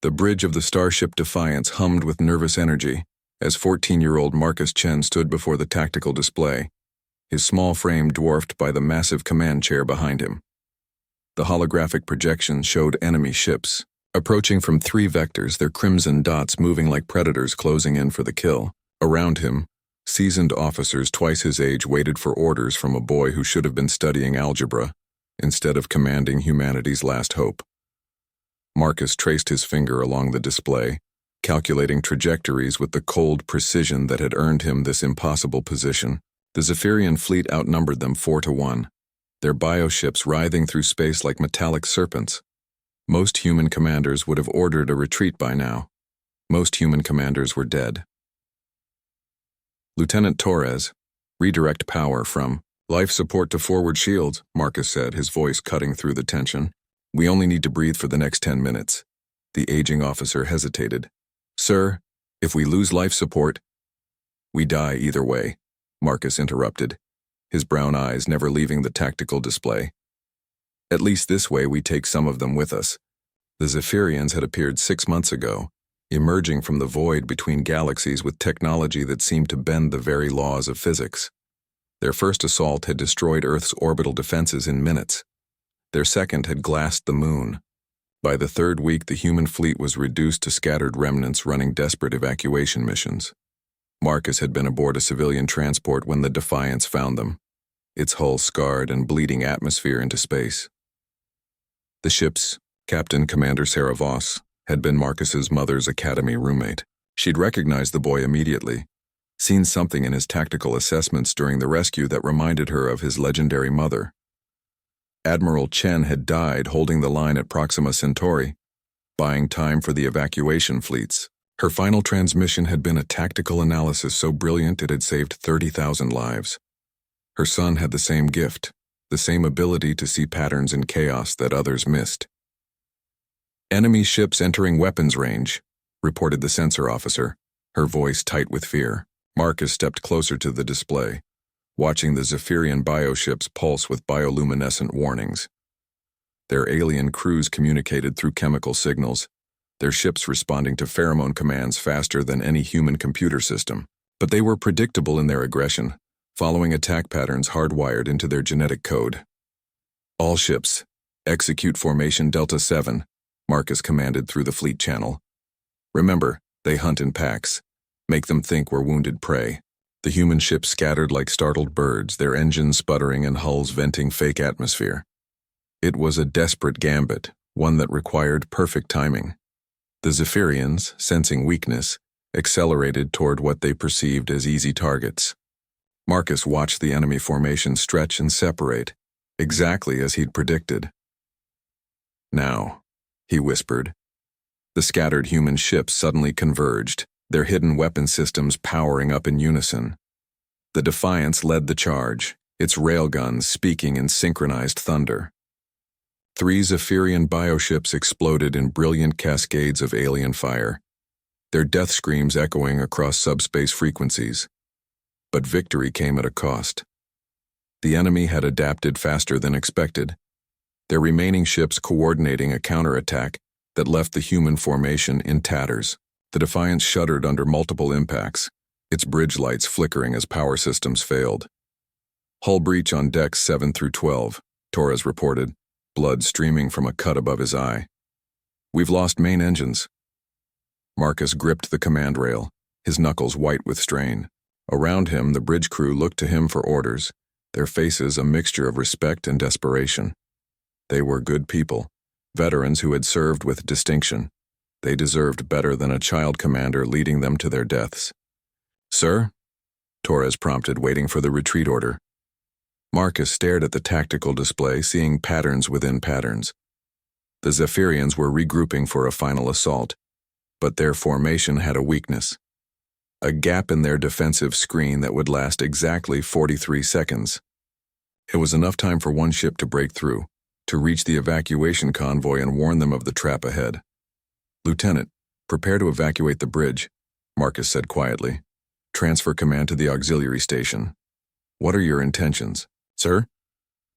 The bridge of the starship Defiance hummed with nervous energy as 14-year-old Marcus Chen stood before the tactical display, his small frame dwarfed by the massive command chair behind him. The holographic projection showed enemy ships, approaching from 3 vectors, their crimson dots moving like predators closing in for the kill. Around him, seasoned officers twice his age waited for orders from a boy who should have been studying algebra instead of commanding humanity's last hope. Marcus traced his finger along the display, calculating trajectories with the cold precision that had earned him this impossible position. The Zephyrian fleet outnumbered them 4-1, their bioships writhing through space like metallic serpents. Most human commanders would have ordered a retreat by now. Most human commanders were dead. Lieutenant Torres, redirect power from life support to forward shields, Marcus said, his voice cutting through the tension. We only need to breathe for the next 10 minutes. The aging officer hesitated. Sir, if we lose life support, we die either way, Marcus interrupted, his brown eyes never leaving the tactical display. At least this way we take some of them with us. The Zephyrians had appeared 6 months ago, emerging from the void between galaxies with technology that seemed to bend the very laws of physics. Their first assault had destroyed Earth's orbital defenses in minutes. Their second had glassed the moon. By the 3rd week, the human fleet was reduced to scattered remnants running desperate evacuation missions. Marcus had been aboard a civilian transport when the Defiance found them, its hull scarred and bleeding atmosphere into space. The ship's Captain Commander Sarah Voss had been Marcus's mother's academy roommate. She'd recognized the boy immediately, seen something in his tactical assessments during the rescue that reminded her of his legendary mother. Admiral Chen had died holding the line at Proxima Centauri, buying time for the evacuation fleets. Her final transmission had been a tactical analysis so brilliant it had saved 30,000 lives. Her son had the same gift, the same ability to see patterns in chaos that others missed. Enemy ships entering weapons range, reported the sensor officer, her voice tight with fear. Marcus stepped closer to the display, watching the Zephyrian bioships pulse with bioluminescent warnings. Their alien crews communicated through chemical signals, their ships responding to pheromone commands faster than any human computer system. But they were predictable in their aggression, following attack patterns hardwired into their genetic code. All ships, execute formation Delta 7, Marcus commanded through the fleet channel. Remember, they hunt in packs. Make them think we're wounded prey. The human ships scattered like startled birds, their engines sputtering and hulls venting fake atmosphere. It was a desperate gambit, one that required perfect timing. The Zephyrians, sensing weakness, accelerated toward what they perceived as easy targets. Marcus watched the enemy formation stretch and separate, exactly as he'd predicted. Now, he whispered. The scattered human ships suddenly converged, their hidden weapon systems powering up in unison. The Defiance led the charge, its railguns speaking in synchronized thunder. 3 Zephyrian bioships exploded in brilliant cascades of alien fire, their death screams echoing across subspace frequencies. But victory came at a cost. The enemy had adapted faster than expected, their remaining ships coordinating a counterattack that left the human formation in tatters. The Defiance shuddered under multiple impacts, its bridge lights flickering as power systems failed. Hull breach on decks 7 through 12, Torres reported, blood streaming from a cut above his eye. We've lost main engines. Marcus gripped the command rail, his knuckles white with strain. Around him, the bridge crew looked to him for orders, their faces a mixture of respect and desperation. They were good people, veterans who had served with distinction. They deserved better than a child commander leading them to their deaths. Sir? Torres prompted, waiting for the retreat order. Marcus stared at the tactical display, seeing patterns within patterns. The Zephyrians were regrouping for a final assault, but their formation had a weakness. A gap in their defensive screen that would last exactly 43 seconds. It was enough time for one ship to break through, to reach the evacuation convoy and warn them of the trap ahead. Lieutenant, prepare to evacuate the bridge, Marcus said quietly. Transfer command to the auxiliary station. What are your intentions, sir?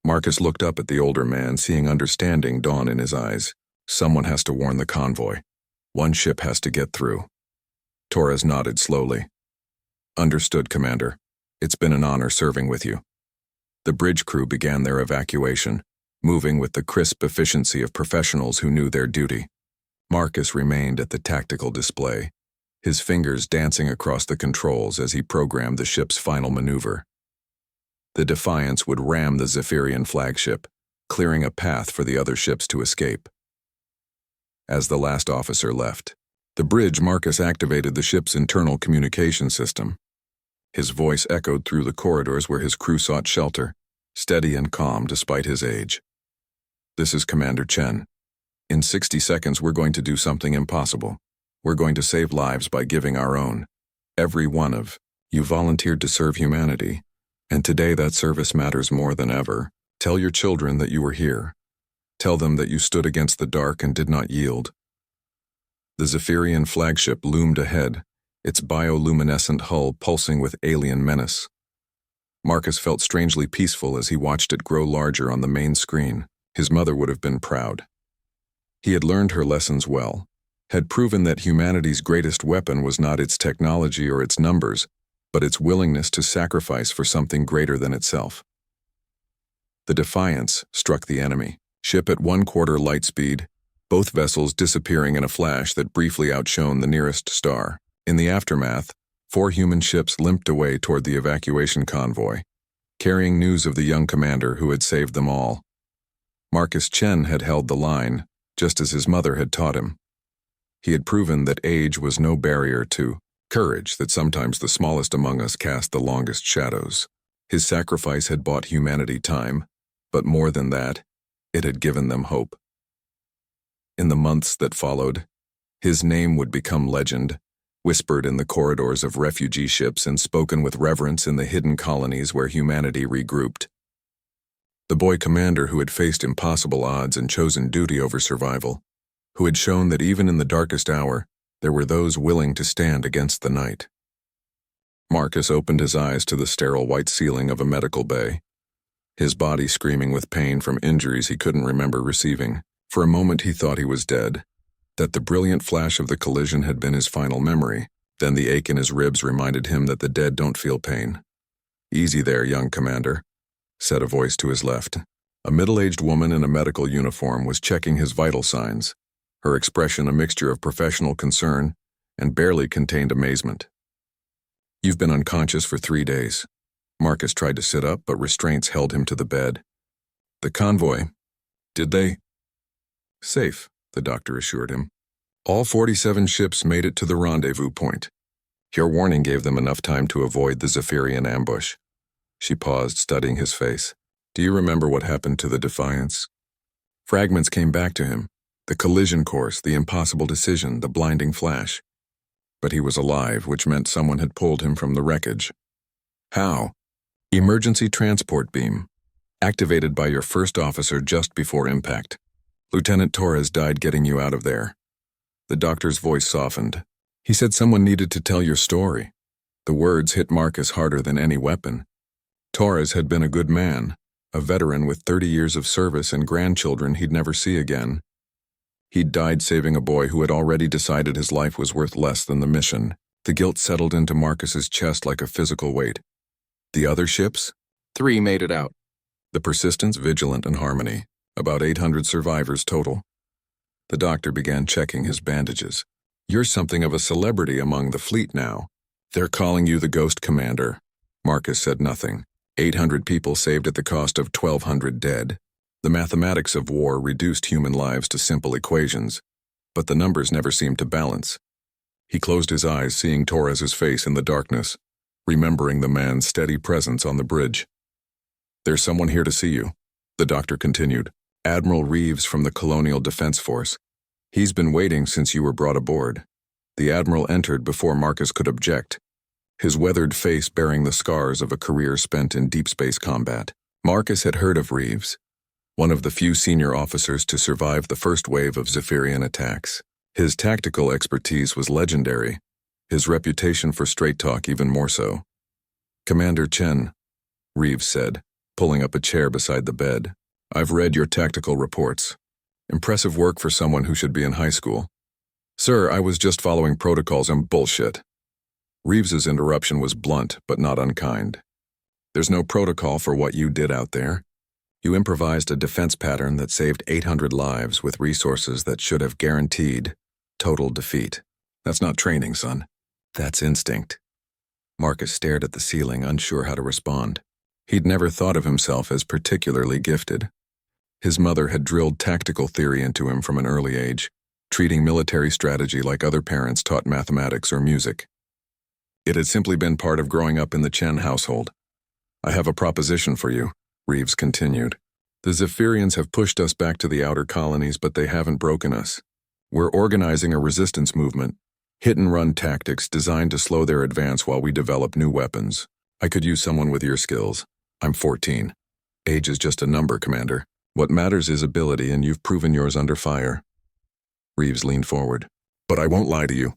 Marcus looked up at the older man, seeing understanding dawn in his eyes. Someone has to warn the convoy. One ship has to get through. Torres nodded slowly. Understood, Commander. It's been an honor serving with you. The bridge crew began their evacuation, moving with the crisp efficiency of professionals who knew their duty. Marcus remained at the tactical display, his fingers dancing across the controls as he programmed the ship's final maneuver. The Defiance would ram the Zephyrian flagship, clearing a path for the other ships to escape. As the last officer left the bridge, Marcus activated the ship's internal communication system. His voice echoed through the corridors where his crew sought shelter, steady and calm despite his age. This is Commander Chen. In 60 seconds, we're going to do something impossible. We're going to save lives by giving our own. Every one of you volunteered to serve humanity, and today that service matters more than ever. Tell your children that you were here. Tell them that you stood against the dark and did not yield. The Zephyrian flagship loomed ahead, its bioluminescent hull pulsing with alien menace. Marcus felt strangely peaceful as he watched it grow larger on the main screen. His mother would have been proud. He had learned her lessons well, had proven that humanity's greatest weapon was not its technology or its numbers, but its willingness to sacrifice for something greater than itself. The Defiance struck the enemy, ship at 1/4 light speed, both vessels disappearing in a flash that briefly outshone the nearest star. In the aftermath, 4 human ships limped away toward the evacuation convoy, carrying news of the young commander who had saved them all. Marcus Chen had held the line, just as his mother had taught him. He had proven that age was no barrier to courage, that sometimes the smallest among us cast the longest shadows. His sacrifice had bought humanity time, but more than that, it had given them hope. In the months that followed, his name would become legend, whispered in the corridors of refugee ships and spoken with reverence in the hidden colonies where humanity regrouped. The boy commander who had faced impossible odds and chosen duty over survival, who had shown that even in the darkest hour, there were those willing to stand against the night. Marcus opened his eyes to the sterile white ceiling of a medical bay, his body screaming with pain from injuries he couldn't remember receiving. For a moment he thought he was dead, that the brilliant flash of the collision had been his final memory. Then the ache in his ribs reminded him that the dead don't feel pain. "Easy there, young commander," said a voice to his left. A middle-aged woman in a medical uniform was checking his vital signs, her expression a mixture of professional concern and barely contained amazement. "You've been unconscious for 3 days." Marcus tried to sit up, but restraints held him to the bed. "The convoy, did they?" "Safe," the doctor assured him. "All 47 ships made it to the rendezvous point. Your warning gave them enough time to avoid the Zephyrian ambush." She paused, studying his face. "Do you remember what happened to the Defiance?" Fragments came back to him. The collision course, the impossible decision, the blinding flash. But he was alive, which meant someone had pulled him from the wreckage. "How?" "Emergency transport beam, activated by your first officer just before impact. Lieutenant Torres died getting you out of there." The doctor's voice softened. "He said someone needed to tell your story." The words hit Marcus harder than any weapon. Torres had been a good man, a veteran with 30 years of service and grandchildren he'd never see again. He'd died saving a boy who had already decided his life was worth less than the mission. The guilt settled into Marcus's chest like a physical weight. The other ships? 3 made it out. The Persistence, Vigilant, and Harmony. About 800 survivors total. The doctor began checking his bandages. "You're something of a celebrity among the fleet now. They're calling you the Ghost Commander." Marcus said nothing. 800 people saved at the cost of 1,200 dead. The mathematics of war reduced human lives to simple equations, but the numbers never seemed to balance. He closed his eyes, seeing Torres's face in the darkness, remembering the man's steady presence on the bridge. "There's someone here to see you," the doctor continued. "Admiral Reeves from the Colonial Defense Force. He's been waiting since you were brought aboard." The admiral entered before Marcus could object, his weathered face bearing the scars of a career spent in deep space combat. Marcus had heard of Reeves, one of the few senior officers to survive the first wave of Zephyrian attacks. His tactical expertise was legendary, his reputation for straight talk even more so. "Commander Chen," Reeves said, pulling up a chair beside the bed. "I've read your tactical reports. Impressive work for someone who should be in high school. Sir, I was just following protocols and bullshit. Reeves's interruption was blunt, but not unkind. There's no protocol for what you did out there. You improvised a defense pattern that saved 800 lives with resources that should have guaranteed total defeat. That's not training, son. That's instinct. Marcus stared at the ceiling, unsure how to respond. He'd never thought of himself as particularly gifted. His mother had drilled tactical theory into him from an early age, treating military strategy like other parents taught mathematics or music. It had simply been part of growing up in the Chen household. I have a proposition for you, Reeves continued. The Zephyrians have pushed us back to the outer colonies, but they haven't broken us. We're organizing a resistance movement, hit-and-run tactics designed to slow their advance while we develop new weapons. I could use someone with your skills. I'm 14. Age is just a number, Commander. What matters is ability, and you've proven yours under fire. Reeves leaned forward. But I won't lie to you.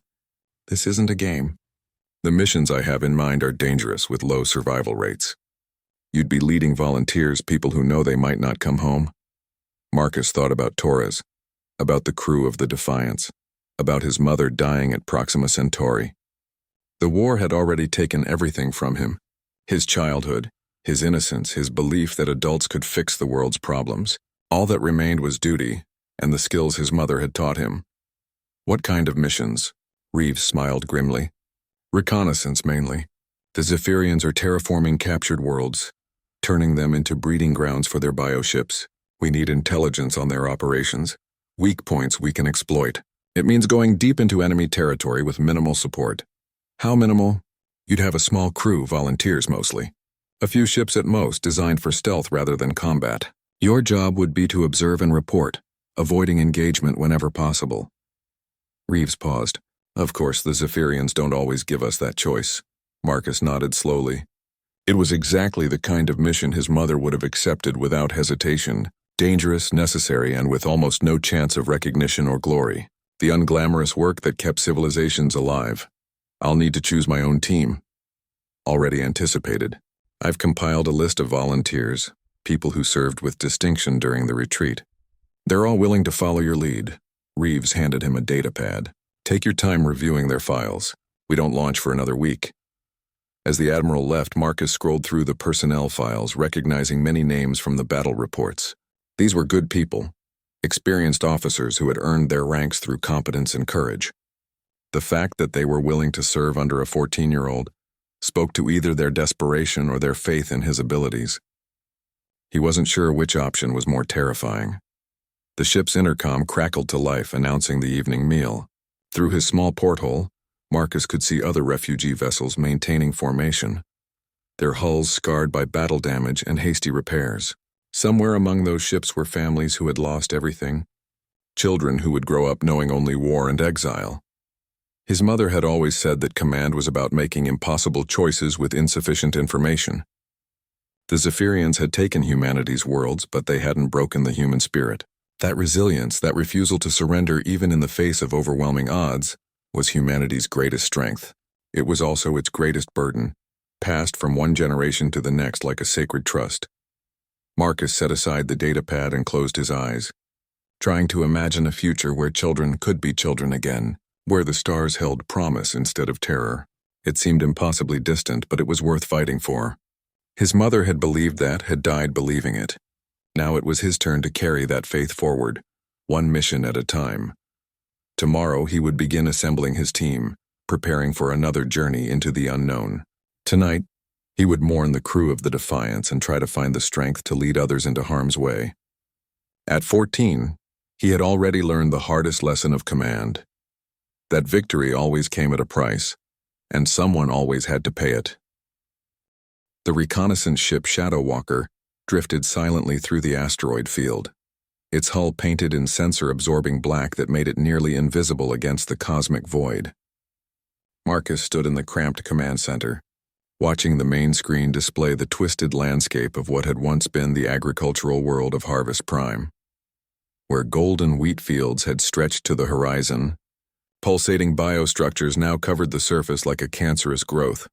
This isn't a game. The missions I have in mind are dangerous with low survival rates. You'd be leading volunteers, people who know they might not come home. Marcus thought about Torres, about the crew of the Defiance, about his mother dying at Proxima Centauri. The war had already taken everything from him. His childhood, his innocence, his belief that adults could fix the world's problems. All that remained was duty, and the skills his mother had taught him. What kind of missions? Reeves smiled grimly. Reconnaissance, mainly. The Zephyrians are terraforming captured worlds, turning them into breeding grounds for their bioships. We need intelligence on their operations. Weak points we can exploit. It means going deep into enemy territory with minimal support. How minimal? You'd have a small crew, volunteers mostly. A few ships at most, designed for stealth rather than combat. Your job would be to observe and report, avoiding engagement whenever possible. Reeves paused. Of course, the Zephyrians don't always give us that choice. Marcus nodded slowly. It was exactly the kind of mission his mother would have accepted without hesitation. Dangerous, necessary, and with almost no chance of recognition or glory. The unglamorous work that kept civilizations alive. I'll need to choose my own team. Already anticipated. I've compiled a list of volunteers, people who served with distinction during the retreat. They're all willing to follow your lead. Reeves handed him a data pad. Take your time reviewing their files. We don't launch for another week. As the Admiral left, Marcus scrolled through the personnel files, recognizing many names from the battle reports. These were good people, experienced officers who had earned their ranks through competence and courage. The fact that they were willing to serve under a 14-year-old spoke to either their desperation or their faith in his abilities. He wasn't sure which option was more terrifying. The ship's intercom crackled to life, announcing the evening meal. Through his small porthole, Marcus could see other refugee vessels maintaining formation, their hulls scarred by battle damage and hasty repairs. Somewhere among those ships were families who had lost everything, children who would grow up knowing only war and exile. His mother had always said that command was about making impossible choices with insufficient information. The Zephyrians had taken humanity's worlds, but they hadn't broken the human spirit. That resilience, that refusal to surrender even in the face of overwhelming odds, was humanity's greatest strength. It was also its greatest burden, passed from one generation to the next like a sacred trust. Marcus set aside the data pad and closed his eyes, trying to imagine a future where children could be children again, where the stars held promise instead of terror. It seemed impossibly distant, but it was worth fighting for. His mother had believed that, had died believing it. Now it was his turn to carry that faith forward, one mission at a time. Tomorrow he would begin assembling his team, preparing for another journey into the unknown. Tonight, he would mourn the crew of the Defiance and try to find the strength to lead others into harm's way. At 14, he had already learned the hardest lesson of command. That victory always came at a price, and someone always had to pay it. The reconnaissance ship Shadow Walker drifted silently through the asteroid field, its hull painted in sensor-absorbing black that made it nearly invisible against the cosmic void. Marcus stood in the cramped command center, watching the main screen display the twisted landscape of what had once been the agricultural world of Harvest Prime. Where golden wheat fields had stretched to the horizon, pulsating biostructures now covered the surface like a cancerous growth.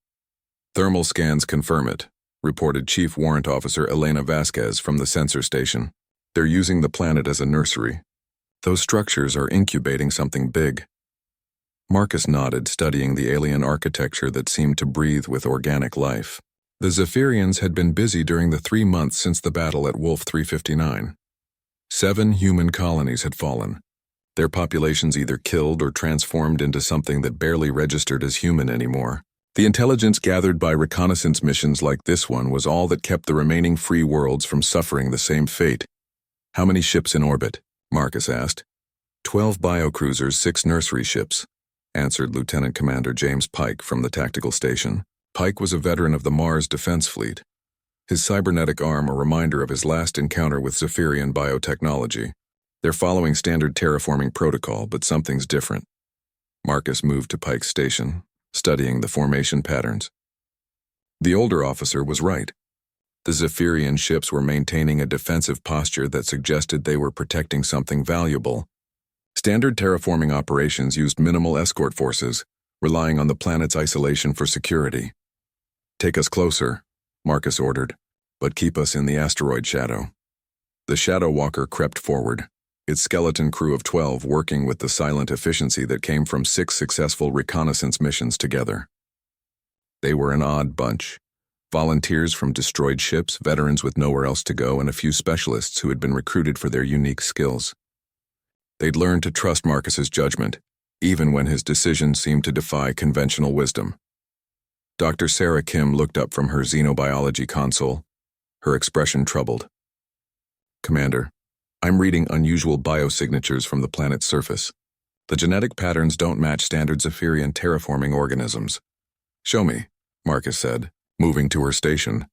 Thermal scans confirm it, reported Chief Warrant Officer Elena Vasquez from the sensor station. They're using the planet as a nursery. Those structures are incubating something big. Marcus nodded, studying the alien architecture that seemed to breathe with organic life. The Zephyrians had been busy during the 3 months since the battle at Wolf 359. 7 human colonies had fallen, their populations either killed or transformed into something that barely registered as human anymore. The intelligence gathered by reconnaissance missions like this one was all that kept the remaining free worlds from suffering the same fate. "How many ships in orbit?" Marcus asked. 12 biocruisers, 6 nursery ships, answered Lieutenant Commander James Pike from the tactical station. Pike was a veteran of the Mars Defense Fleet, his cybernetic arm a reminder of his last encounter with Zephyrian biotechnology. "They're following standard terraforming protocol, but something's different." Marcus moved to Pike's station, studying the formation patterns. The older officer was right. The Zephyrian ships were maintaining a defensive posture that suggested they were protecting something valuable. Standard terraforming operations used minimal escort forces, relying on the planet's isolation for security. "Take us closer," Marcus ordered, "but keep us in the asteroid shadow." The Shadow Walker crept forward, its skeleton crew of 12 working with the silent efficiency that came from 6 successful reconnaissance missions together. They were an odd bunch. Volunteers from destroyed ships, veterans with nowhere else to go, and a few specialists who had been recruited for their unique skills. They'd learned to trust Marcus's judgment, even when his decisions seemed to defy conventional wisdom. Dr. Sarah Kim looked up from her xenobiology console, her expression troubled. "Commander, I'm reading unusual biosignatures from the planet's surface. The genetic patterns don't match standard Zephyrian terraforming organisms." "Show me," Marcus said, moving to her station.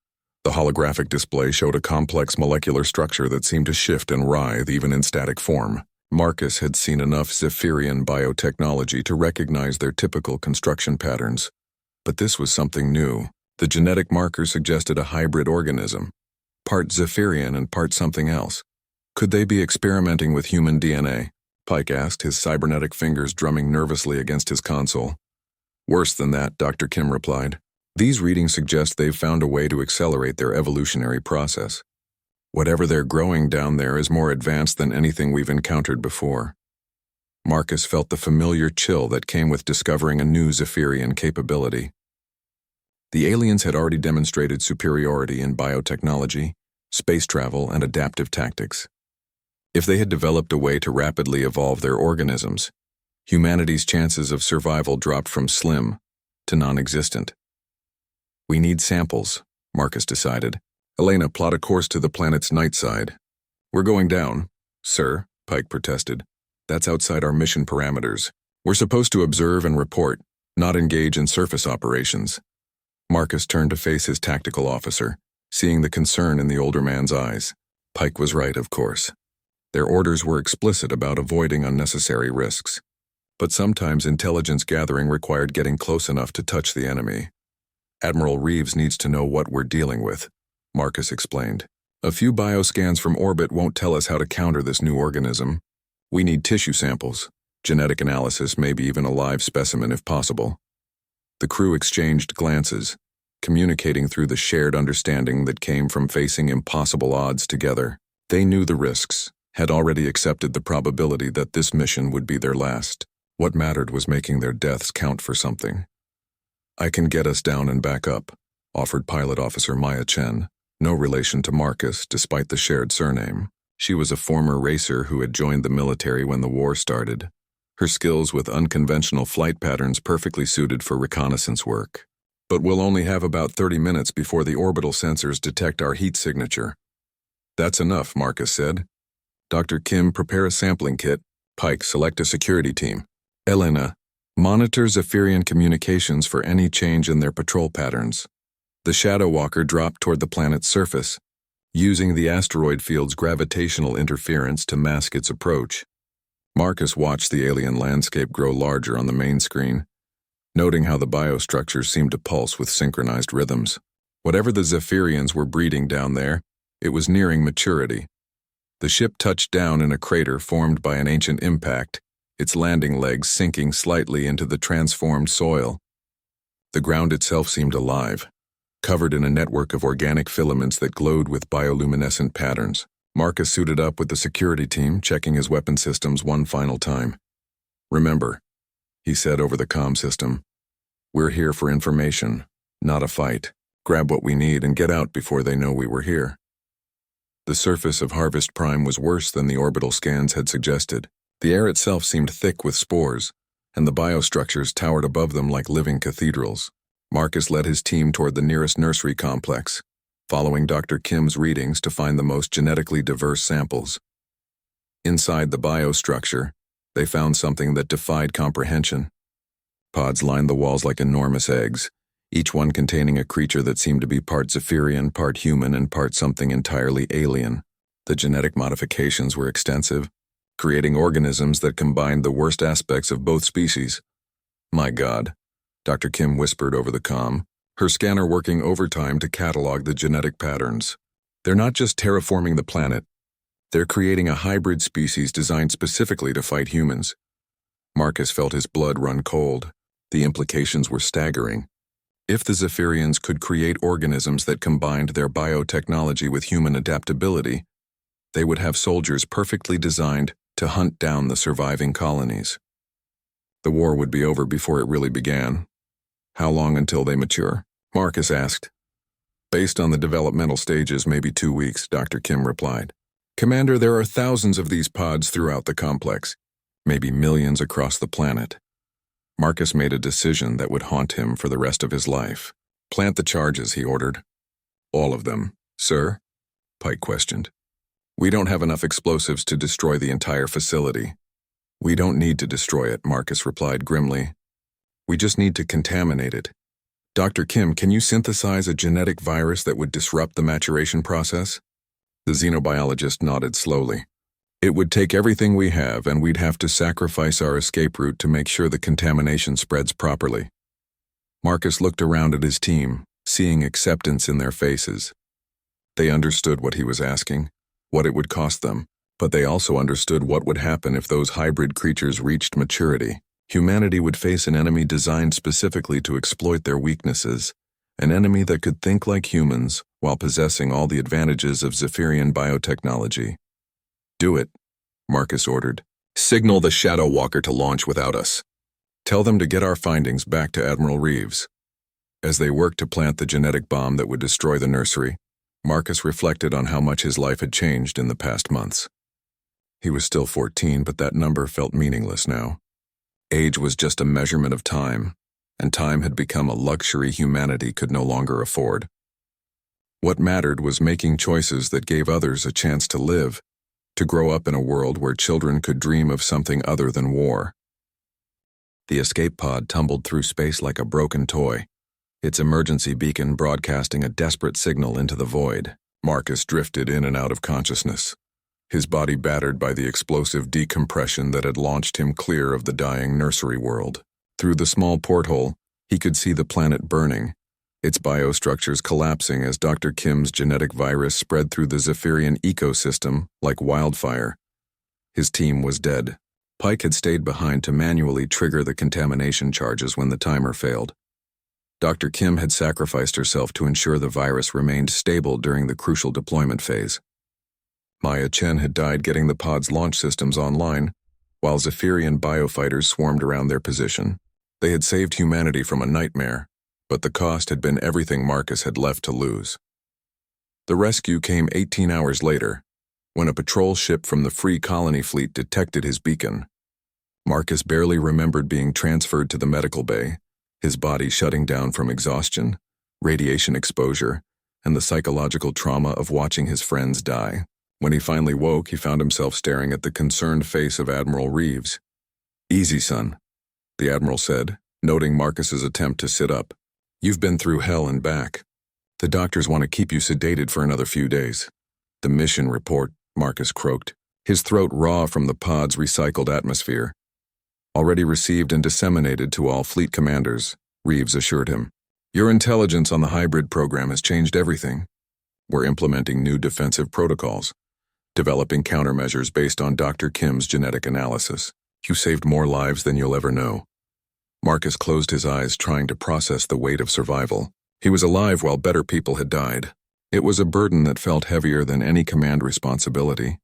The holographic display showed a complex molecular structure that seemed to shift and writhe even in static form. Marcus had seen enough Zephyrian biotechnology to recognize their typical construction patterns. But this was something new. The genetic marker suggested a hybrid organism, part Zephyrian and part something else. Could they be experimenting with human DNA? Pike asked, his cybernetic fingers drumming nervously against his console. "Worse than that," Dr. Kim replied. "These readings suggest they've found a way to accelerate their evolutionary process. Whatever they're growing down there is more advanced than anything we've encountered before." Marcus felt the familiar chill that came with discovering a new Zephyrian capability. The aliens had already demonstrated superiority in biotechnology, space travel, and adaptive tactics. If they had developed a way to rapidly evolve their organisms, humanity's chances of survival dropped from slim to non-existent. "We need samples," Marcus decided. "Elena, plot a course to the planet's night side." "We're going down." "Sir," Pike protested. "That's outside our mission parameters. We're supposed to observe and report, not engage in surface operations." Marcus turned to face his tactical officer, seeing the concern in the older man's eyes. Pike was right, of course. Their orders were explicit about avoiding unnecessary risks. But sometimes intelligence gathering required getting close enough to touch the enemy. "Admiral Reeves needs to know what we're dealing with," Marcus explained. "A few bioscans from orbit won't tell us how to counter this new organism. We need tissue samples, genetic analysis, maybe even a live specimen if possible." The crew exchanged glances, communicating through the shared understanding that came from facing impossible odds together. They knew the risks, had already accepted the probability that this mission would be their last. What mattered was making their deaths count for something. "I can get us down and back up," offered Pilot Officer Maya Chen, no relation to Marcus despite the shared surname. She was a former racer who had joined the military when the war started, her skills with unconventional flight patterns perfectly suited for reconnaissance work. "But we'll only have about 30 minutes before the orbital sensors detect our heat signature." "That's enough," Marcus said. "Dr. Kim, prepare a sampling kit. Pike, select a security team. Elena, monitor Zephyrian communications for any change in their patrol patterns." The Shadow Walker dropped toward the planet's surface, using the asteroid field's gravitational interference to mask its approach. Marcus watched the alien landscape grow larger on the main screen, noting how the biostructures seemed to pulse with synchronized rhythms. Whatever the Zephyrians were breeding down there, it was nearing maturity. The ship touched down in a crater formed by an ancient impact, its landing legs sinking slightly into the transformed soil. The ground itself seemed alive, covered in a network of organic filaments that glowed with bioluminescent patterns. Marcus suited up with the security team, checking his weapon systems one final time. "Remember, he said over the comm system. "We're here for information, not a fight. Grab what we need and get out before they know we were here." The surface of Harvest Prime was worse than the orbital scans had suggested. The air itself seemed thick with spores, and the biostructures towered above them like living cathedrals. Marcus led his team toward the nearest nursery complex, following Dr. Kim's readings to find the most genetically diverse samples. Inside the biostructure, they found something that defied comprehension. Pods lined the walls like enormous eggs, each one containing a creature that seemed to be part Zephyrian, part human, and part something entirely alien. The genetic modifications were extensive, creating organisms that combined the worst aspects of both species. "My God," Dr. Kim whispered over the comm, her scanner working overtime to catalog the genetic patterns. "They're not just terraforming the planet. They're creating a hybrid species designed specifically to fight humans." Marcus felt his blood run cold. The implications were staggering. If the Zephyrians could create organisms that combined their biotechnology with human adaptability, they would have soldiers perfectly designed to hunt down the surviving colonies. The war would be over before it really began. "How long until they mature?" Marcus asked. "Based on the developmental stages, maybe 2 weeks," Dr. Kim replied. "Commander, there are thousands of these pods throughout the complex, maybe millions across the planet." Marcus made a decision that would haunt him for the rest of his life. "Plant the charges," he ordered. "All of them, sir?" Pike questioned. "We don't have enough explosives to destroy the entire facility." "We don't need to destroy it," Marcus replied grimly. "We just need to contaminate it. Dr. Kim, can you synthesize a genetic virus that would disrupt the maturation process?" The xenobiologist nodded slowly. "It would take everything we have, and we'd have to sacrifice our escape route to make sure the contamination spreads properly." Marcus looked around at his team, seeing acceptance in their faces. They understood what he was asking, what it would cost them, but they also understood what would happen if those hybrid creatures reached maturity. Humanity would face an enemy designed specifically to exploit their weaknesses, an enemy that could think like humans while possessing all the advantages of Zephyrian biotechnology. "Do it," Marcus ordered. "Signal the Shadow Walker to launch without us. Tell them to get our findings back to Admiral Reeves." As they worked to plant the genetic bomb that would destroy the nursery, Marcus reflected on how much his life had changed in the past months. He was still 14, but that number felt meaningless now. Age was just a measurement of time, and time had become a luxury humanity could no longer afford. What mattered was making choices that gave others a chance to live, to grow up in a world where children could dream of something other than war. The escape pod tumbled through space like a broken toy, its emergency beacon broadcasting a desperate signal into the void. Marcus drifted in and out of consciousness, his body battered by the explosive decompression that had launched him clear of the dying nursery world. Through the small porthole, he could see the planet burning, its biostructures collapsing as Dr. Kim's genetic virus spread through the Zephyrian ecosystem like wildfire. His team was dead. Pike had stayed behind to manually trigger the contamination charges when the timer failed. Dr. Kim had sacrificed herself to ensure the virus remained stable during the crucial deployment phase. Maya Chen had died getting the pod's launch systems online, while Zephyrian biofighters swarmed around their position. They had saved humanity from a nightmare, but the cost had been everything Marcus had left to lose. The rescue came 18 hours later, when a patrol ship from the Free Colony Fleet detected his beacon. Marcus barely remembered being transferred to the medical bay, his body shutting down from exhaustion, radiation exposure, and the psychological trauma of watching his friends die. When he finally woke, he found himself staring at the concerned face of Admiral Reeves. "Easy, son," the Admiral said, noting Marcus's attempt to sit up. "You've been through hell and back. The doctors want to keep you sedated for another few days." "The mission report," Marcus croaked, his throat raw from the pod's recycled atmosphere. "Already received and disseminated to all fleet commanders," Reeves assured him. "Your intelligence on the hybrid program has changed everything. We're implementing new defensive protocols, developing countermeasures based on Dr. Kim's genetic analysis. You saved more lives than you'll ever know." Marcus closed his eyes, trying to process the weight of survival. He was alive while better people had died. It was a burden that felt heavier than any command responsibility,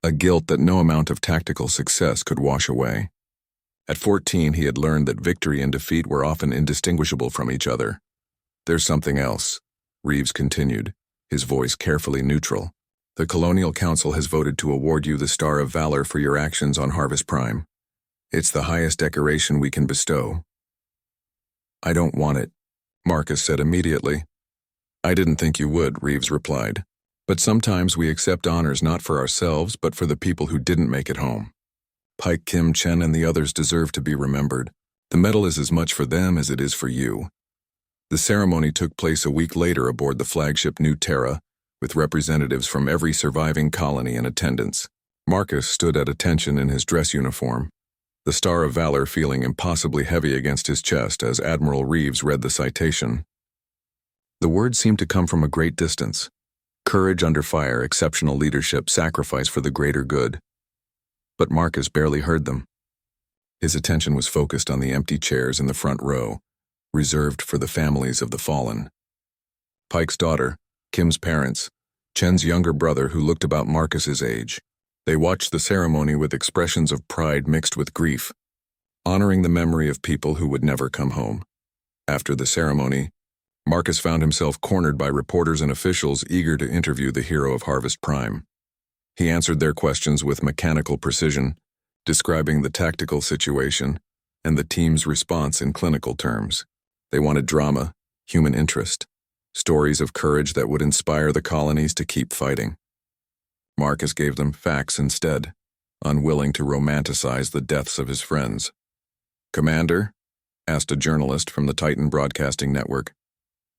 a guilt that no amount of tactical success could wash away. At 14, he had learned that victory and defeat were often indistinguishable from each other. "There's something else," Reeves continued, his voice carefully neutral. "The Colonial Council has voted to award you the Star of Valor for your actions on Harvest Prime. It's the highest decoration we can bestow." "I don't want it," Marcus said immediately. "I didn't think you would," Reeves replied. "But sometimes we accept honors not for ourselves, but for the people who didn't make it home. Pike, Kim, Chen, and the others deserve to be remembered. The medal is as much for them as it is for you." The ceremony took place a week later aboard the flagship New Terra, with representatives from every surviving colony in attendance. Marcus stood at attention in his dress uniform, the Star of Valor feeling impossibly heavy against his chest as Admiral Reeves read the citation. The words seemed to come from a great distance. Courage under fire, exceptional leadership, sacrifice for the greater good. But Marcus barely heard them. His attention was focused on the empty chairs in the front row, reserved for the families of the fallen. Pike's daughter, Kim's parents, Chen's younger brother who looked about Marcus's age. They watched the ceremony with expressions of pride mixed with grief, honoring the memory of people who would never come home. After the ceremony, Marcus found himself cornered by reporters and officials eager to interview the hero of Harvest Prime. He answered their questions with mechanical precision, describing the tactical situation and the team's response in clinical terms. They wanted drama, human interest, stories of courage that would inspire the colonies to keep fighting. Marcus gave them facts instead, unwilling to romanticize the deaths of his friends. "Commander?" asked a journalist from the Titan Broadcasting Network.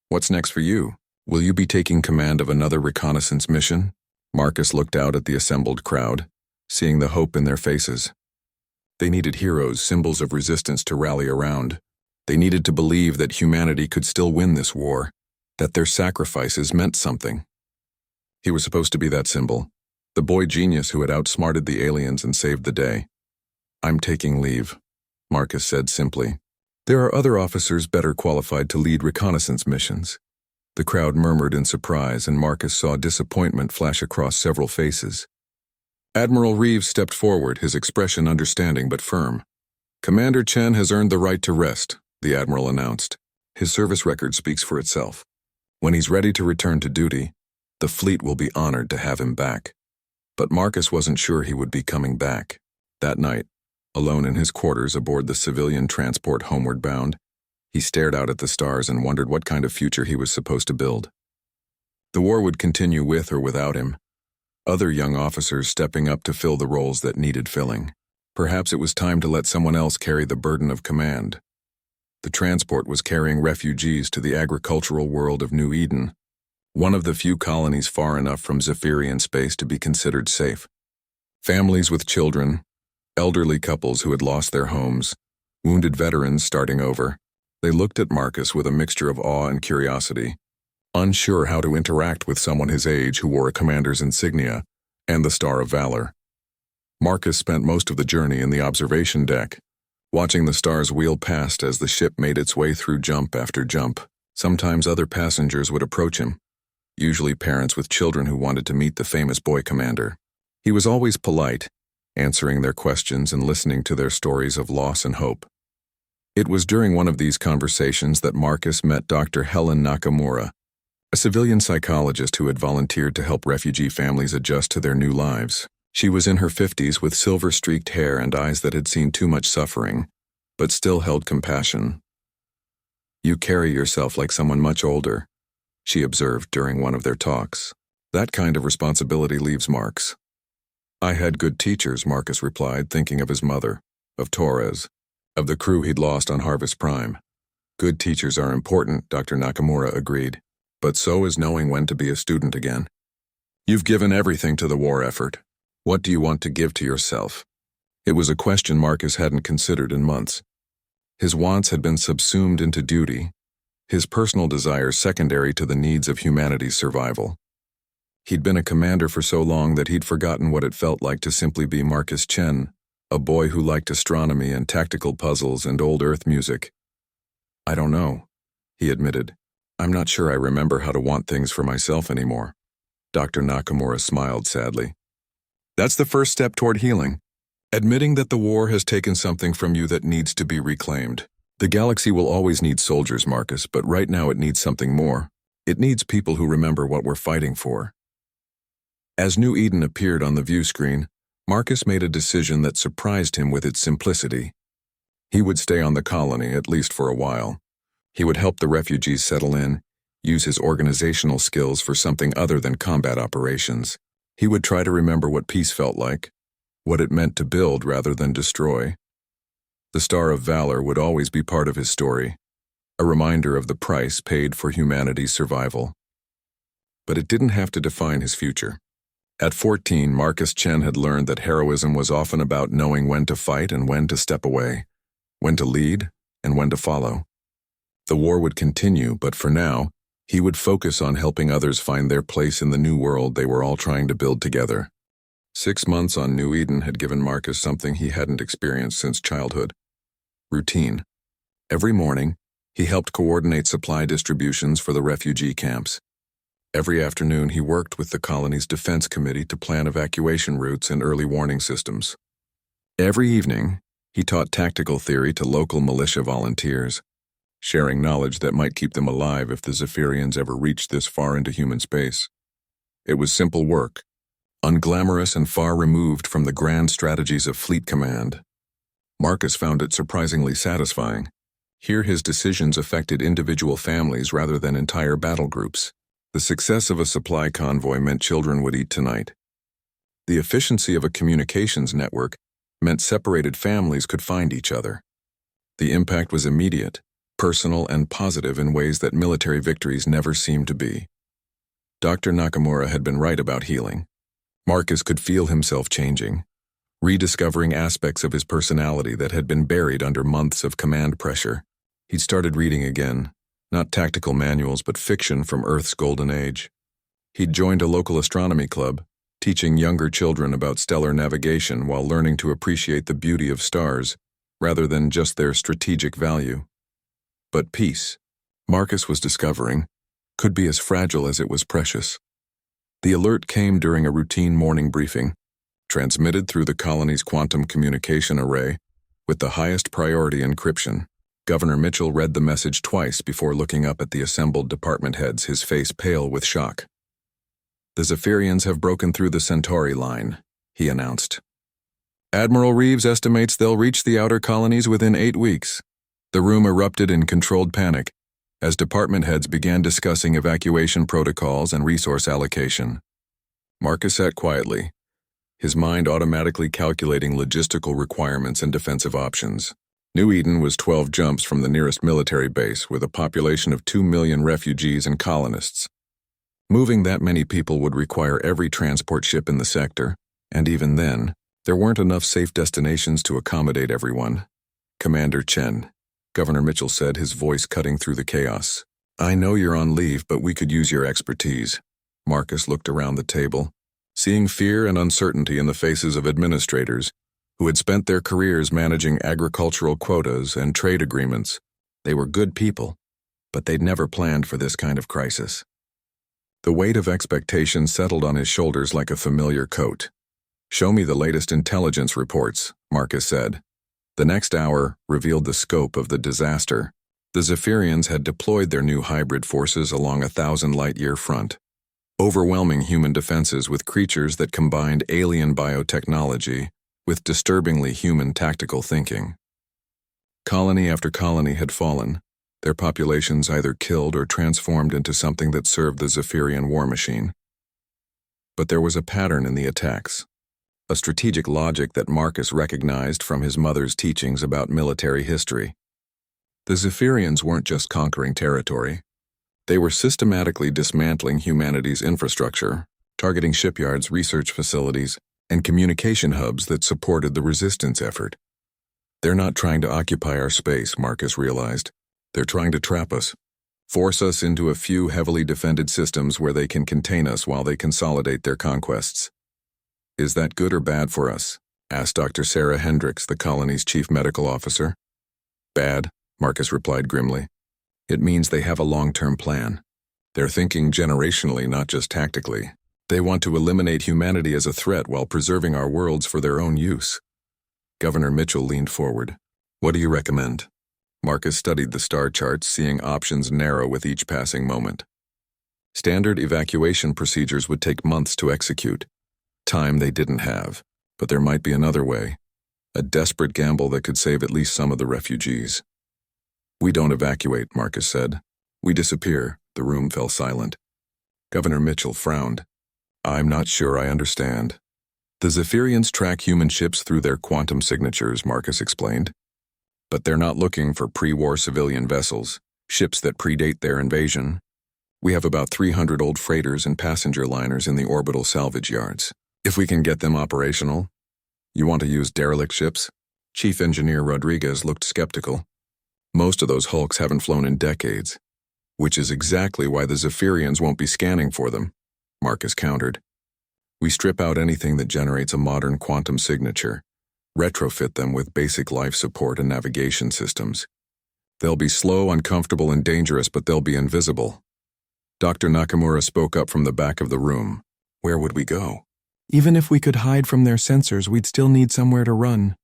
"What's next for you? Will you be taking command of another reconnaissance mission?" Marcus looked out at the assembled crowd, seeing the hope in their faces. They needed heroes, symbols of resistance to rally around. They needed to believe that humanity could still win this war, that their sacrifices meant something. He was supposed to be that symbol, the boy genius who had outsmarted the aliens and saved the day. "I'm taking leave," Marcus said simply. "There are other officers better qualified to lead reconnaissance missions." The crowd murmured in surprise, and Marcus saw disappointment flash across several faces. Admiral Reeves stepped forward, his expression understanding but firm. "Commander Chen has earned the right to rest," the Admiral announced. "His service record speaks for itself. When he's ready to return to duty, the fleet will be honored to have him back." But Marcus wasn't sure he would be coming back. That night, alone in his quarters aboard the civilian transport homeward bound, he stared out at the stars and wondered what kind of future he was supposed to build. The war would continue with or without him, other young officers stepping up to fill the roles that needed filling. Perhaps it was time to let someone else carry the burden of command. The transport was carrying refugees to the agricultural world of New Eden, one of the few colonies far enough from Zephyrian space to be considered safe. Families with children, elderly couples who had lost their homes, wounded veterans starting over. They looked at Marcus with a mixture of awe and curiosity, unsure how to interact with someone his age who wore a commander's insignia and the Star of Valor. Marcus spent most of the journey in the observation deck, watching the stars wheel past as the ship made its way through jump after jump. Sometimes other passengers would approach him, usually parents with children who wanted to meet the famous boy commander. He was always polite, answering their questions and listening to their stories of loss and hope. It was during one of these conversations that Marcus met Dr. Helen Nakamura, a civilian psychologist who had volunteered to help refugee families adjust to their new lives. She was in her 50s with silver-streaked hair and eyes that had seen too much suffering, but still held compassion. "You carry yourself like someone much older," she observed during one of their talks. "That kind of responsibility leaves marks." "I had good teachers," Marcus replied, thinking of his mother, of Torres, of the crew he'd lost on Harvest Prime. "Good teachers are important," Dr. Nakamura agreed, "but so is knowing when to be a student again. You've given everything to the war effort. What do you want to give to yourself?" It was a question Marcus hadn't considered in months. His wants had been subsumed into duty, his personal desires secondary to the needs of humanity's survival. He'd been a commander for so long that he'd forgotten what it felt like to simply be Marcus Chen, a boy who liked astronomy and tactical puzzles and old Earth music. "I don't know," he admitted. "I'm not sure I remember how to want things for myself anymore." Dr. Nakamura smiled sadly. "That's the first step toward healing. admitting that the war has taken something from you that needs to be reclaimed. The galaxy will always need soldiers, Marcus, but right now it needs something more. It needs people who remember what we're fighting for. As New Eden appeared on the view screen, Marcus made a decision that surprised him with its simplicity. He would stay on the colony, at least for a while. He would help the refugees settle in, use his organizational skills for something other than combat operations. He would try to remember what peace felt like, what it meant to build rather than destroy. The Star of Valor would always be part of his story, a reminder of the price paid for humanity's survival. But it didn't have to define his future. At 14, Marcus Chen had learned that heroism was often about knowing when to fight and when to step away, when to lead and when to follow. The war would continue, but for now, he would focus on helping others find their place in the new world they were all trying to build together. 6 months on New Eden had given Marcus something he hadn't experienced since childhood: routine. Every morning, he helped coordinate supply distributions for the refugee camps. Every afternoon, he worked with the colony's defense committee to plan evacuation routes and early warning systems. Every evening, he taught tactical theory to local militia volunteers, sharing knowledge that might keep them alive if the Zephyrians ever reached this far into human space. It was simple work, unglamorous and far removed from the grand strategies of fleet command. Marcus found it surprisingly satisfying. Here his decisions affected individual families rather than entire battle groups. The success of a supply convoy meant children would eat tonight. The efficiency of a communications network meant separated families could find each other. The impact was immediate, personal, and positive in ways that military victories never seemed to be. Dr. Nakamura had been right about healing. Marcus could feel himself changing, rediscovering aspects of his personality that had been buried under months of command pressure. He'd started reading again, not tactical manuals but fiction from Earth's golden age. He'd joined a local astronomy club, teaching younger children about stellar navigation while learning to appreciate the beauty of stars, rather than just their strategic value. But peace, Marcus was discovering, could be as fragile as it was precious. The alert came during a routine morning briefing, transmitted through the colony's quantum communication array, with the highest priority encryption. Governor Mitchell read the message twice before looking up at the assembled department heads, his face pale with shock. "The Zephyrians have broken through the Centauri line," he announced. "Admiral Reeves estimates they'll reach the outer colonies within 8 weeks. The room erupted in controlled panic as department heads began discussing evacuation protocols and resource allocation. Marcus sat quietly, his mind automatically calculating logistical requirements and defensive options. New Eden was 12 jumps from the nearest military base with a population of 2 million refugees and colonists. Moving that many people would require every transport ship in the sector, and even then, there weren't enough safe destinations to accommodate everyone. "Commander Chen," Governor Mitchell said, his voice cutting through the chaos. "I know you're on leave, but we could use your expertise." Marcus looked around the table, seeing fear and uncertainty in the faces of administrators who had spent their careers managing agricultural quotas and trade agreements. They were good people, but they'd never planned for this kind of crisis. The weight of expectation settled on his shoulders like a familiar coat. "Show me the latest intelligence reports," Marcus said. The next hour revealed the scope of the disaster. The Zephyrians had deployed their new hybrid forces along a 1,000-light-year front, overwhelming human defenses with creatures that combined alien biotechnology with disturbingly human tactical thinking. Colony after colony had fallen, their populations either killed or transformed into something that served the Zephyrian war machine. But there was a pattern in the attacks, a strategic logic that Marcus recognized from his mother's teachings about military history. The Zephyrians weren't just conquering territory. They were systematically dismantling humanity's infrastructure, targeting shipyards, research facilities, and communication hubs that supported the resistance effort. "They're not trying to occupy our space," Marcus realized. "They're trying to trap us, force us into a few heavily defended systems where they can contain us while they consolidate their conquests." "Is that good or bad for us?" asked Dr. Sarah Hendricks, the colony's chief medical officer. "Bad," Marcus replied grimly. "It means they have a long-term plan. They're thinking generationally, not just tactically. They want to eliminate humanity as a threat while preserving our worlds for their own use. Governor Mitchell leaned forward. What do you recommend? Marcus studied the star charts, seeing options narrow with each passing moment. Standard evacuation procedures would take months to execute. Time they didn't have, but there might be another way. A desperate gamble that could save at least some of the refugees. We don't evacuate, Marcus said. We disappear. The room fell silent. Governor Mitchell frowned. I'm not sure I understand. The Zephyrians track human ships through their quantum signatures, Marcus explained. But they're not looking for pre-war civilian vessels, ships that predate their invasion. We have about 300 old freighters and passenger liners in the orbital salvage yards. If we can get them operational. You want to use derelict ships? Chief Engineer Rodriguez looked skeptical. Most of those hulks haven't flown in decades, which is exactly why the Zephyrians won't be scanning for them, Marcus countered. We strip out anything that generates a modern quantum signature, retrofit them with basic life support and navigation systems. They'll be slow, uncomfortable, and dangerous, but they'll be invisible. Dr. Nakamura spoke up from the back of the room. Where would we go? Even if we could hide from their sensors, we'd still need somewhere to run.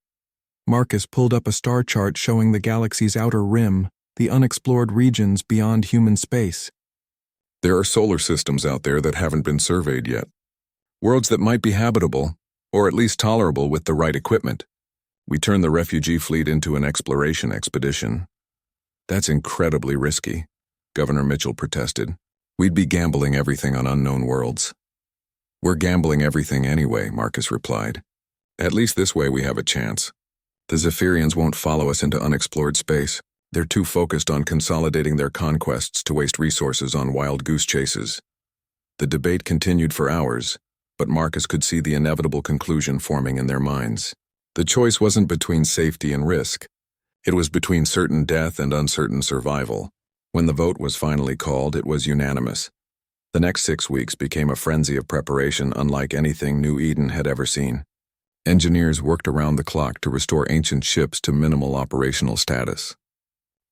Marcus pulled up a star chart showing the galaxy's outer rim, the unexplored regions beyond human space. There are solar systems out there that haven't been surveyed yet. Worlds that might be habitable, or at least tolerable with the right equipment. We turn the refugee fleet into an exploration expedition. That's incredibly risky, Governor Mitchell protested. We'd be gambling everything on unknown worlds. We're gambling everything anyway, Marcus replied. At least this way we have a chance. The Zephyrians won't follow us into unexplored space. They're too focused on consolidating their conquests to waste resources on wild goose chases. The debate continued for hours, but Marcus could see the inevitable conclusion forming in their minds. The choice wasn't between safety and risk. It was between certain death and uncertain survival. When the vote was finally called, it was unanimous. The next 6 weeks became a frenzy of preparation unlike anything New Eden had ever seen. Engineers worked around the clock to restore ancient ships to minimal operational status.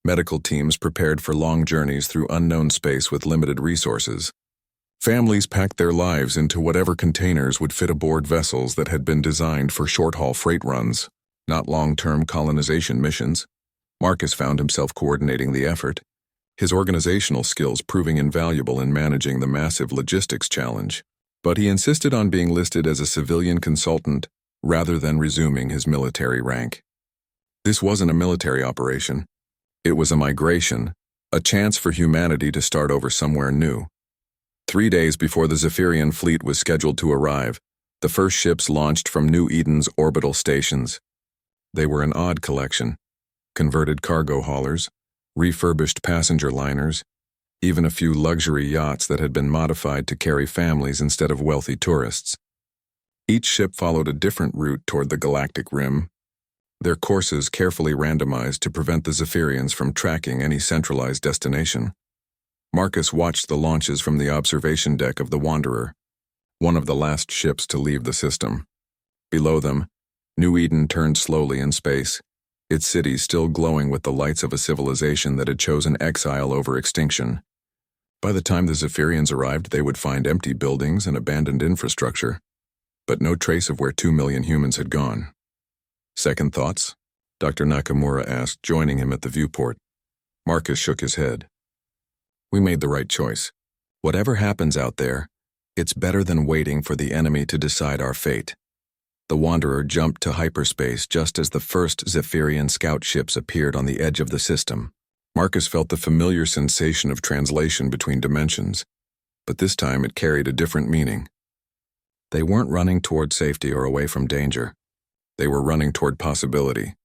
Medical teams prepared for long journeys through unknown space with limited resources. Families packed their lives into whatever containers would fit aboard vessels that had been designed for short-haul freight runs, not long-term colonization missions. Marcus found himself coordinating the effort, his organizational skills proving invaluable in managing the massive logistics challenge. But he insisted on being listed as a civilian consultant rather than resuming his military rank. This wasn't a military operation. It was a migration, a chance for humanity to start over somewhere new. 3 days before the Zephyrian fleet was scheduled to arrive, the first ships launched from New Eden's orbital stations. They were an odd collection: converted cargo haulers, refurbished passenger liners, even a few luxury yachts that had been modified to carry families instead of wealthy tourists. Each ship followed a different route toward the galactic rim, their courses carefully randomized to prevent the Zephyrians from tracking any centralized destination. Marcus watched the launches from the observation deck of the Wanderer, one of the last ships to leave the system. Below them, New Eden turned slowly in space, its cities still glowing with the lights of a civilization that had chosen exile over extinction. By the time the Zephyrians arrived, they would find empty buildings and abandoned infrastructure, but no trace of where 2 million humans had gone. Second thoughts? Dr. Nakamura asked, joining him at the viewport. Marcus shook his head. We made the right choice. Whatever happens out there, it's better than waiting for the enemy to decide our fate. The Wanderer jumped to hyperspace just as the first Zephyrian scout ships appeared on the edge of the system. Marcus felt the familiar sensation of translation between dimensions, but this time it carried a different meaning. They weren't running toward safety or away from danger. They were running toward possibility,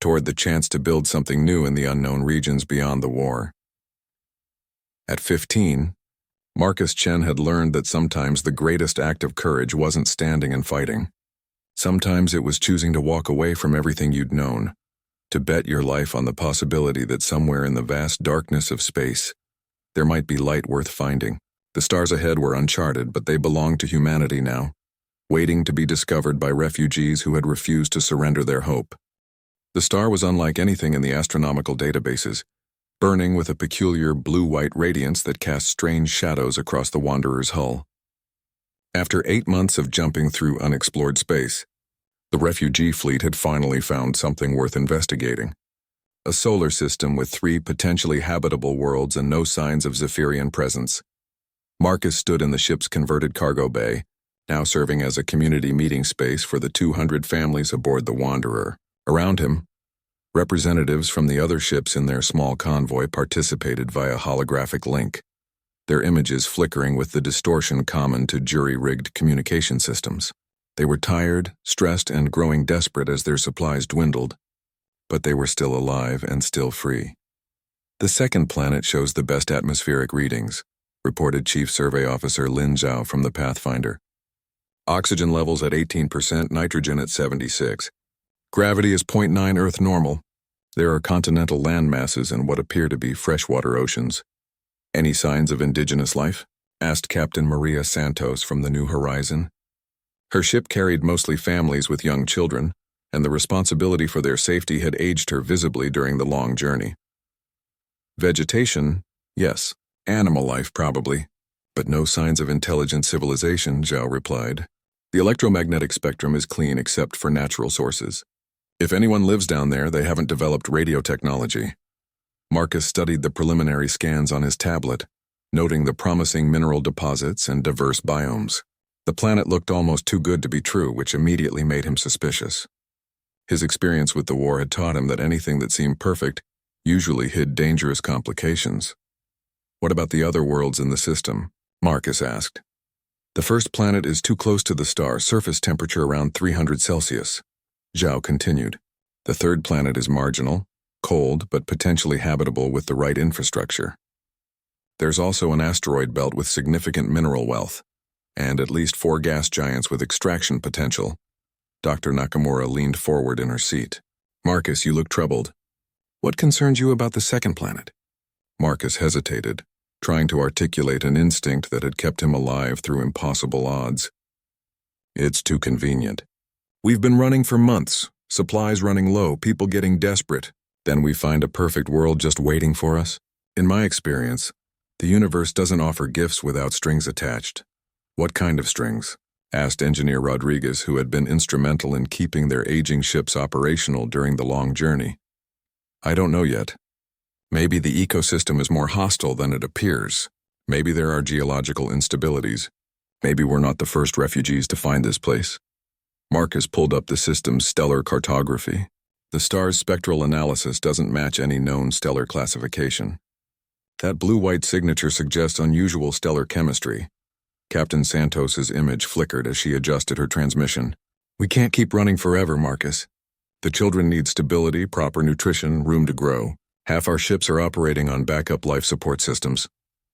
toward the chance to build something new in the unknown regions beyond the war. At 15, Marcus Chen had learned that sometimes the greatest act of courage wasn't standing and fighting. Sometimes it was choosing to walk away from everything you'd known, to bet your life on the possibility that somewhere in the vast darkness of space, there might be light worth finding. The stars ahead were uncharted, but they belonged to humanity now, waiting to be discovered by refugees who had refused to surrender their hope. The star was unlike anything in the astronomical databases, burning with a peculiar blue-white radiance that cast strange shadows across the Wanderer's hull. After 8 months of jumping through unexplored space, The refugee fleet had finally found something worth investigating. A solar system with 3 potentially habitable worlds and no signs of Zephyrian presence. Marcus stood in the ship's converted cargo bay, now serving as a community meeting space for the 200 families aboard the Wanderer. Around him, representatives from the other ships in their small convoy participated via holographic link, their images flickering with the distortion common to jury-rigged communication systems. They were tired, stressed, and growing desperate as their supplies dwindled, but they were still alive and still free. The second planet shows the best atmospheric readings, reported Chief Survey Officer Lin Zhao from the Pathfinder. Oxygen levels at 18%, nitrogen at 76. Gravity is 0.9 Earth normal. There are continental land masses and what appear to be freshwater oceans. Any signs of indigenous life? Asked Captain Maria Santos from the New Horizon. Her ship carried mostly families with young children, and the responsibility for their safety had aged her visibly during the long journey. Vegetation, yes. Animal life, probably. But no signs of intelligent civilization, Zhao replied. The electromagnetic spectrum is clean except for natural sources. If anyone lives down there, they haven't developed radio technology. Marcus studied the preliminary scans on his tablet, noting the promising mineral deposits and diverse biomes. The planet looked almost too good to be true, which immediately made him suspicious. His experience with the war had taught him that anything that seemed perfect usually hid dangerous complications. What about the other worlds in the system? Marcus asked. The first planet is too close to the star, surface temperature around 300 Celsius. Zhao continued. The third planet is marginal, cold, but potentially habitable with the right infrastructure. There's also an asteroid belt with significant mineral wealth, and at least 4 gas giants with extraction potential. Dr. Nakamura leaned forward in her seat. Marcus, you look troubled. What concerns you about the second planet? Marcus hesitated, trying to articulate an instinct that had kept him alive through impossible odds. It's too convenient. We've been running for months, supplies running low, people getting desperate. Then we find a perfect world just waiting for us. In my experience, the universe doesn't offer gifts without strings attached. What kind of strings? Asked Engineer Rodriguez, who had been instrumental in keeping their aging ships operational during the long journey. I don't know yet. Maybe the ecosystem is more hostile than it appears. Maybe there are geological instabilities. Maybe we're not the first refugees to find this place. Marcus pulled up the system's stellar cartography. The star's spectral analysis doesn't match any known stellar classification. That blue-white signature suggests unusual stellar chemistry. Captain Santos's image flickered as she adjusted her transmission. We can't keep running forever, Marcus. The children need stability, proper nutrition, room to grow. Half our ships are operating on backup life support systems.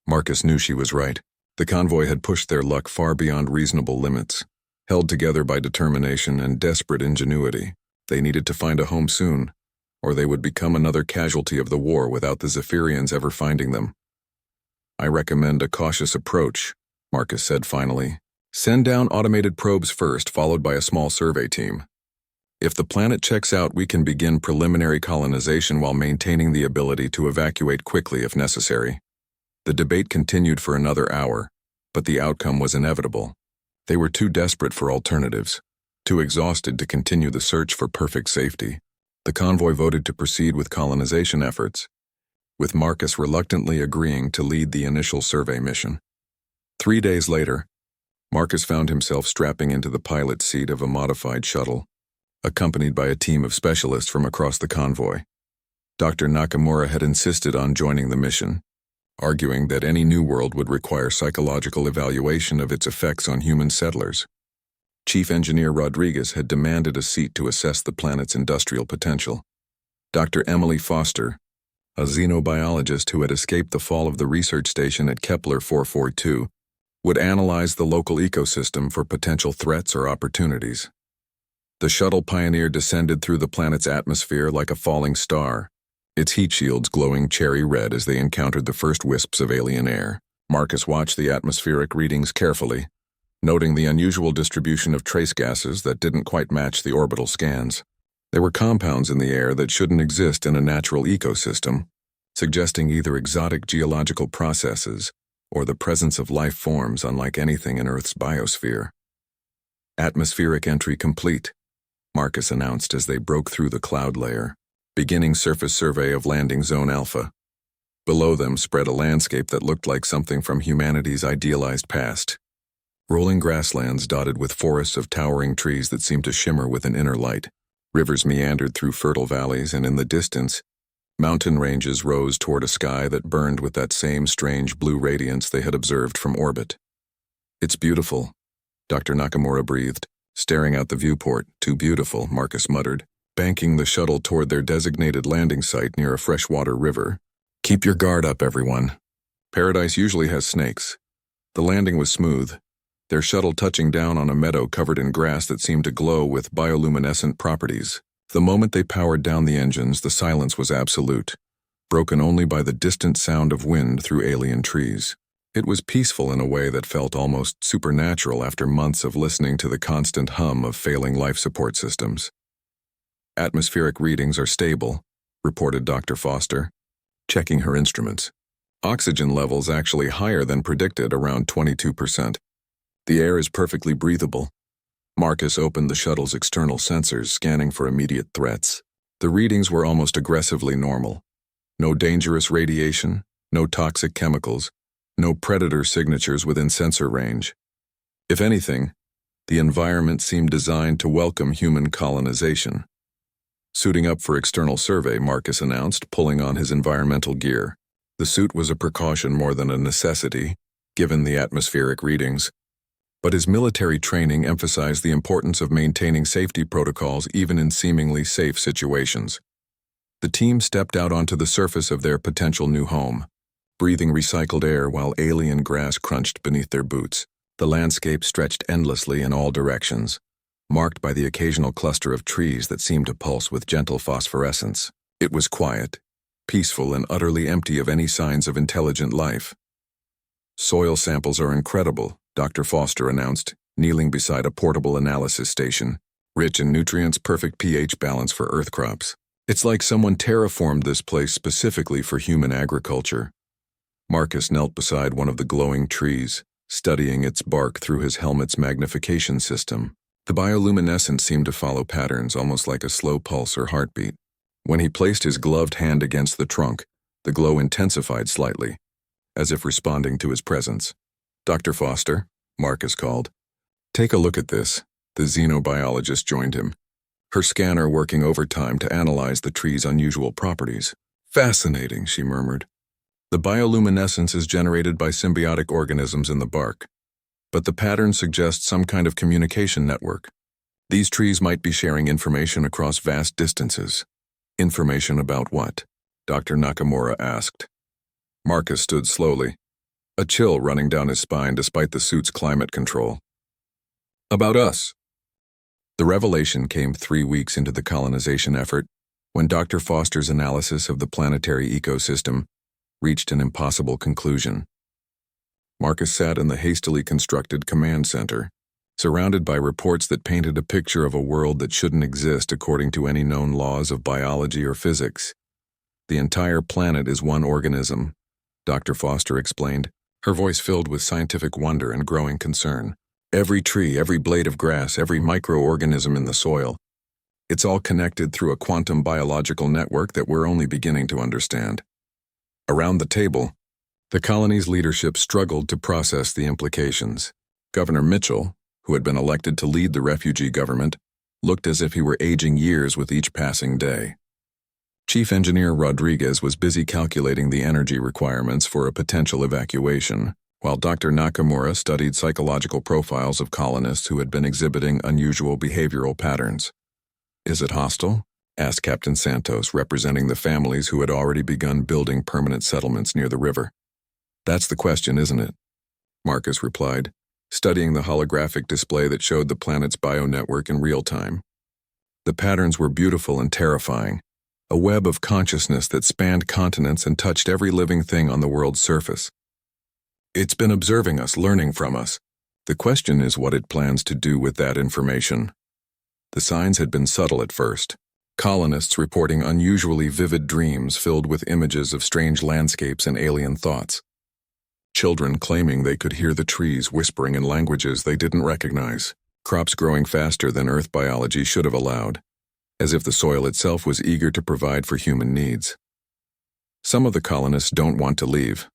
Marcus knew she was right. The convoy had pushed their luck far beyond reasonable limits. Held together by determination and desperate ingenuity, they needed to find a home soon, or they would become another casualty of the war without the Zephyrians ever finding them. I recommend a cautious approach, Marcus said finally. Send down automated probes first, followed by a small survey team. If the planet checks out, we can begin preliminary colonization while maintaining the ability to evacuate quickly if necessary. The debate continued for another hour, but the outcome was inevitable. They were too desperate for alternatives, too exhausted to continue the search for perfect safety. The convoy voted to proceed with colonization efforts, with Marcus reluctantly agreeing to lead the initial survey mission. 3 days later, Marcus found himself strapping into the pilot's seat of a modified shuttle, accompanied by a team of specialists from across the convoy. Dr. Nakamura had insisted on joining the mission, arguing that any new world would require psychological evaluation of its effects on human settlers. Chief Engineer Rodriguez had demanded a seat to assess the planet's industrial potential. Dr. Emily Foster, a xenobiologist who had escaped the fall of the research station at Kepler 442, would analyze the local ecosystem for potential threats or opportunities. The shuttle Pioneer descended through the planet's atmosphere like a falling star, its heat shields glowing cherry red as they encountered the first wisps of alien air. Marcus watched the atmospheric readings carefully, noting the unusual distribution of trace gases that didn't quite match the orbital scans. There were compounds in the air that shouldn't exist in a natural ecosystem, suggesting either exotic geological processes or the presence of life forms unlike anything in Earth's biosphere. Atmospheric entry complete, Marcus announced as they broke through the cloud layer, beginning surface survey of landing zone Alpha. Below them spread a landscape that looked like something from humanity's idealized past. Rolling grasslands dotted with forests of towering trees that seemed to shimmer with an inner light. Rivers meandered through fertile valleys, and in the distance, mountain ranges rose toward a sky that burned with that same strange blue radiance they had observed from orbit. "It's beautiful," Dr. Nakamura breathed, staring out the viewport. "Too beautiful," Marcus muttered, banking the shuttle toward their designated landing site near a freshwater river. "Keep your guard up, everyone. Paradise usually has snakes." The landing was smooth, their shuttle touching down on a meadow covered in grass that seemed to glow with bioluminescent properties. The moment they powered down the engines, the silence was absolute, broken only by the distant sound of wind through alien trees. It was peaceful in a way that felt almost supernatural after months of listening to the constant hum of failing life support systems. "Atmospheric readings are stable," reported Dr. Foster, checking her instruments. "Oxygen levels actually higher than predicted, around 22%. The air is perfectly breathable." Marcus opened the shuttle's external sensors, scanning for immediate threats. The readings were almost aggressively normal. No dangerous radiation, no toxic chemicals, no predator signatures within sensor range. If anything, the environment seemed designed to welcome human colonization. "Suiting up for external survey," Marcus announced, pulling on his environmental gear. The suit was a precaution more than a necessity, given the atmospheric readings. But his military training emphasized the importance of maintaining safety protocols even in seemingly safe situations. The team stepped out onto the surface of their potential new home, breathing recycled air while alien grass crunched beneath their boots. The landscape stretched endlessly in all directions, marked by the occasional cluster of trees that seemed to pulse with gentle phosphorescence. It was quiet, peaceful, and utterly empty of any signs of intelligent life. "Soil samples are incredible," Dr. Foster announced, kneeling beside a portable analysis station. "Rich in nutrients, perfect pH balance for earth crops. It's like someone terraformed this place specifically for human agriculture." Marcus knelt beside one of the glowing trees, studying its bark through his helmet's magnification system. The bioluminescence seemed to follow patterns, almost like a slow pulse or heartbeat. When he placed his gloved hand against the trunk, the glow intensified slightly, as if responding to his presence. "Dr. Foster," Marcus called. "Take a look at this." The xenobiologist joined him, her scanner working overtime to analyze the tree's unusual properties. "Fascinating," she murmured. "The bioluminescence is generated by symbiotic organisms in the bark, but the pattern suggests some kind of communication network. These trees might be sharing information across vast distances." "Information about what?" Dr. Nakamura asked. Marcus stood slowly, a chill running down his spine despite the suit's climate control. "About us." The revelation came 3 weeks into the colonization effort, when Dr. Foster's analysis of the planetary ecosystem reached an impossible conclusion. Marcus sat in the hastily constructed command center, surrounded by reports that painted a picture of a world that shouldn't exist according to any known laws of biology or physics. "The entire planet is one organism," Dr. Foster explained, her voice filled with scientific wonder and growing concern. "Every tree, every blade of grass, every microorganism in the soil. It's all connected through a quantum biological network that we're only beginning to understand." Around the table, the colony's leadership struggled to process the implications. Governor Mitchell, who had been elected to lead the refugee government, looked as if he were aging years with each passing day. Chief Engineer Rodriguez was busy calculating the energy requirements for a potential evacuation, while Dr. Nakamura studied psychological profiles of colonists who had been exhibiting unusual behavioral patterns. "Is it hostile?" asked Captain Santos, representing the families who had already begun building permanent settlements near the river. "That's the question, isn't it?" Marcus replied, studying the holographic display that showed the planet's bio-network in real time. The patterns were beautiful and terrifying, a web of consciousness that spanned continents and touched every living thing on the world's surface. "It's been observing us, learning from us. The question is what it plans to do with that information." The signs had been subtle at first. Colonists reporting unusually vivid dreams filled with images of strange landscapes and alien thoughts. Children claiming they could hear the trees whispering in languages they didn't recognize. crops growing faster than Earth biology should have allowed, as if the soil itself was eager to provide for human needs. Some of the colonists don't want to leave,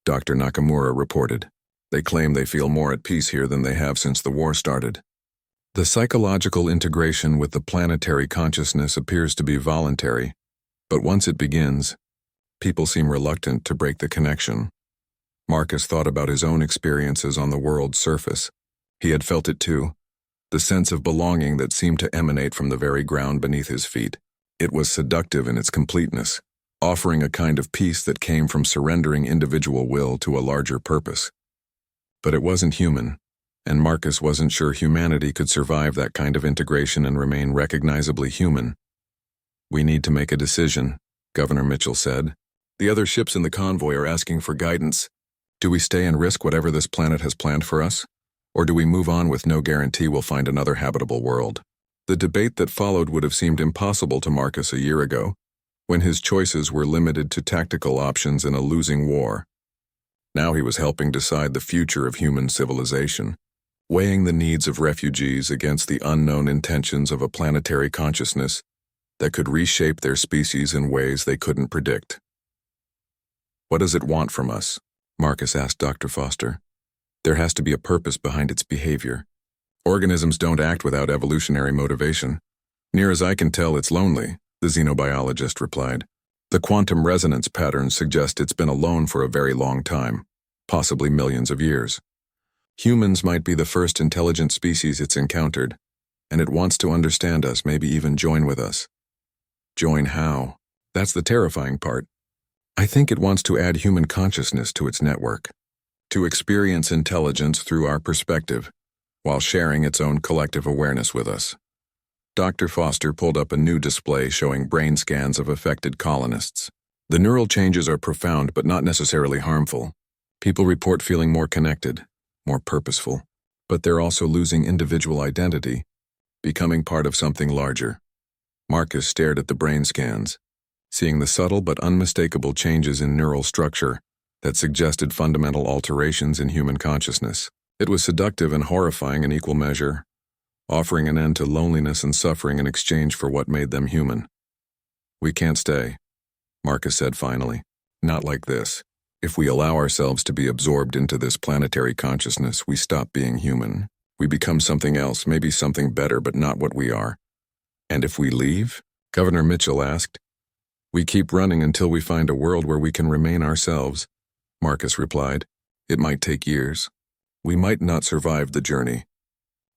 Dr. Nakamura reported. They claim they feel more at peace here than they have since the war started. The psychological integration with the planetary consciousness appears to be voluntary, but once it begins, people seem reluctant to break the connection. Marcus thought about his own experiences on the world's surface. He had felt it too, the sense of belonging that seemed to emanate from the very ground beneath his feet. It was seductive in its completeness, offering a kind of peace that came from surrendering individual will to a larger purpose. But it wasn't human, and Marcus wasn't sure humanity could survive that kind of integration and remain recognizably human. "We need to make a decision," Governor Mitchell said. "The other ships in the convoy are asking for guidance. Do we stay and risk whatever this planet has planned for us? Or do we move on with no guarantee we'll find another habitable world?" The debate that followed would have seemed impossible to Marcus a year ago, when his choices were limited to tactical options in a losing war. Now he was helping decide the future of human civilization, weighing the needs of refugees against the unknown intentions of a planetary consciousness that could reshape their species in ways they couldn't predict. "What does it want from us?" Marcus asked Dr. Foster. "There has to be a purpose behind its behavior. Organisms don't act without evolutionary motivation. Near as I can tell, it's lonely," the xenobiologist replied. "The quantum resonance patterns suggest it's been alone for a very long time, possibly millions of years. Humans might be the first intelligent species it's encountered, and it wants to understand us, maybe even join with us." Join how? That's the terrifying part. I think it wants to add human consciousness to its network, to experience intelligence through our perspective, while sharing its own collective awareness with us. Dr. Foster pulled up a new display showing brain scans of affected colonists. The neural changes are profound but not necessarily harmful. People report feeling more connected, more purposeful, but they're also losing individual identity, becoming part of something larger. Marcus stared at the brain scans, seeing the subtle but unmistakable changes in neural structure that suggested fundamental alterations in human consciousness. It was seductive and horrifying in equal measure, offering an end to loneliness and suffering in exchange for what made them human. "We can't stay," Marcus said finally. "Not like this. If we allow ourselves to be absorbed into this planetary consciousness, we stop being human. We become something else, maybe something better, but not what we are." "And if we leave?" Governor Mitchell asked. "We keep running until we find a world where we can remain ourselves," Marcus replied. "It might take years. We might not survive the journey.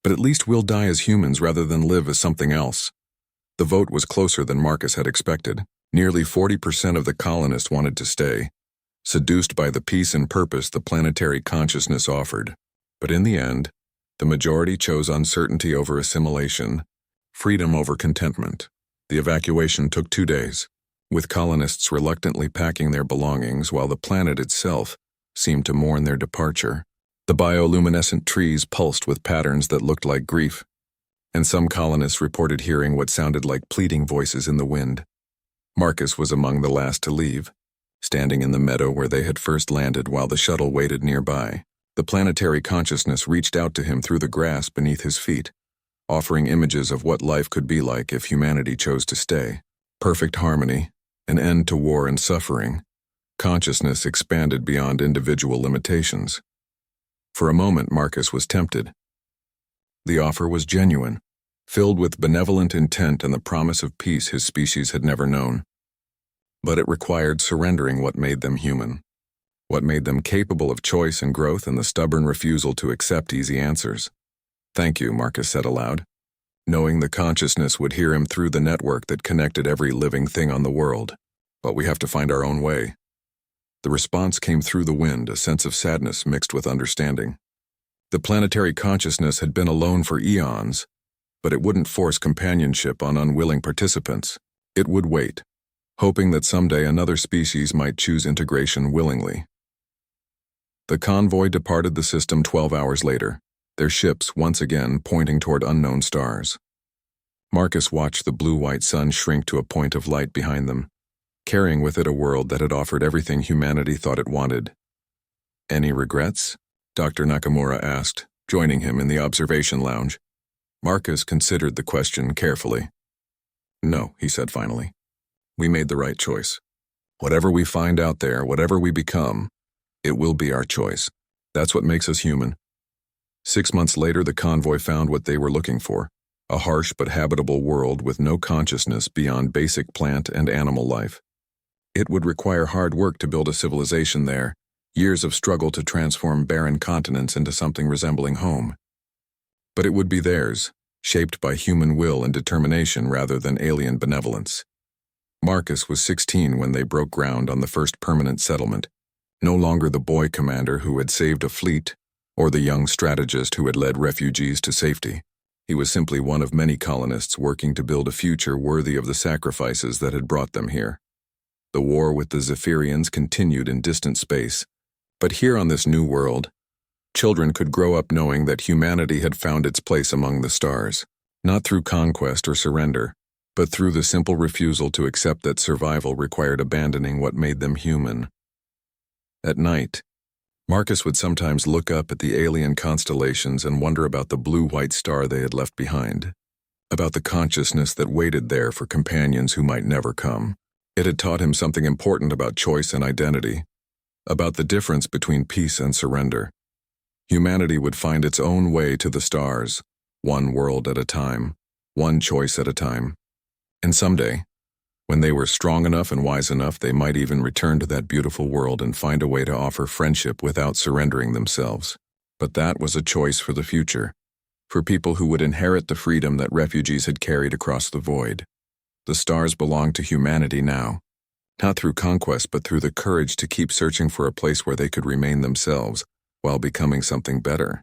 But at least we'll die as humans rather than live as something else." The vote was closer than Marcus had expected. Nearly 40% of the colonists wanted to stay, seduced by the peace and purpose the planetary consciousness offered. But in the end, the majority chose uncertainty over assimilation, freedom over contentment. The evacuation took 2 days, with colonists reluctantly packing their belongings while the planet itself seemed to mourn their departure. The bioluminescent trees pulsed with patterns that looked like grief, and some colonists reported hearing what sounded like pleading voices in the wind. Marcus was among the last to leave, standing in the meadow where they had first landed while the shuttle waited nearby. The planetary consciousness reached out to him through the grass beneath his feet, offering images of what life could be like if humanity chose to stay. Perfect harmony, an end to war and suffering. Consciousness expanded beyond individual limitations. For a moment, Marcus was tempted. The offer was genuine, filled with benevolent intent and the promise of peace his species had never known. But it required surrendering what made them human, what made them capable of choice and growth, and the stubborn refusal to accept easy answers. "Thank you," Marcus said aloud, knowing the consciousness would hear him through the network that connected every living thing on the world. "But we have to find our own way." The response came through the wind, a sense of sadness mixed with understanding. The planetary consciousness had been alone for eons, but it wouldn't force companionship on unwilling participants. It would wait, hoping that someday another species might choose integration willingly. The convoy departed the system 12 hours later, their ships once again pointing toward unknown stars. Marcus watched the blue-white sun shrink to a point of light behind them, carrying with it a world that had offered everything humanity thought it wanted. "Any regrets?" Dr. Nakamura asked, joining him in the observation lounge. Marcus considered the question carefully. No, he said finally. We made the right choice. Whatever we find out there, whatever we become, it will be our choice. That's what makes us human. 6 months later, the convoy found what they were looking for, a harsh but habitable world with no consciousness beyond basic plant and animal life. It would require hard work to build a civilization there, years of struggle to transform barren continents into something resembling home. But it would be theirs, shaped by human will and determination rather than alien benevolence. Marcus was 16 when they broke ground on the first permanent settlement, no longer the boy commander who had saved a fleet or the young strategist who had led refugees to safety. He was simply one of many colonists working to build a future worthy of the sacrifices that had brought them here. The war with the Zephyrians continued in distant space, but here on this new world, children could grow up knowing that humanity had found its place among the stars, not through conquest or surrender, but through the simple refusal to accept that survival required abandoning what made them human. At night, Marcus would sometimes look up at the alien constellations and wonder about the blue-white star they had left behind, about the consciousness that waited there for companions who might never come. It had taught him something important about choice and identity, about the difference between peace and surrender. Humanity would find its own way to the stars, one world at a time, one choice at a time. And someday, when they were strong enough and wise enough, they might even return to that beautiful world and find a way to offer friendship without surrendering themselves. But that was a choice for the future, for people who would inherit the freedom that refugees had carried across the void. The stars belonged to humanity now, not through conquest but through the courage to keep searching for a place where they could remain themselves while becoming something better.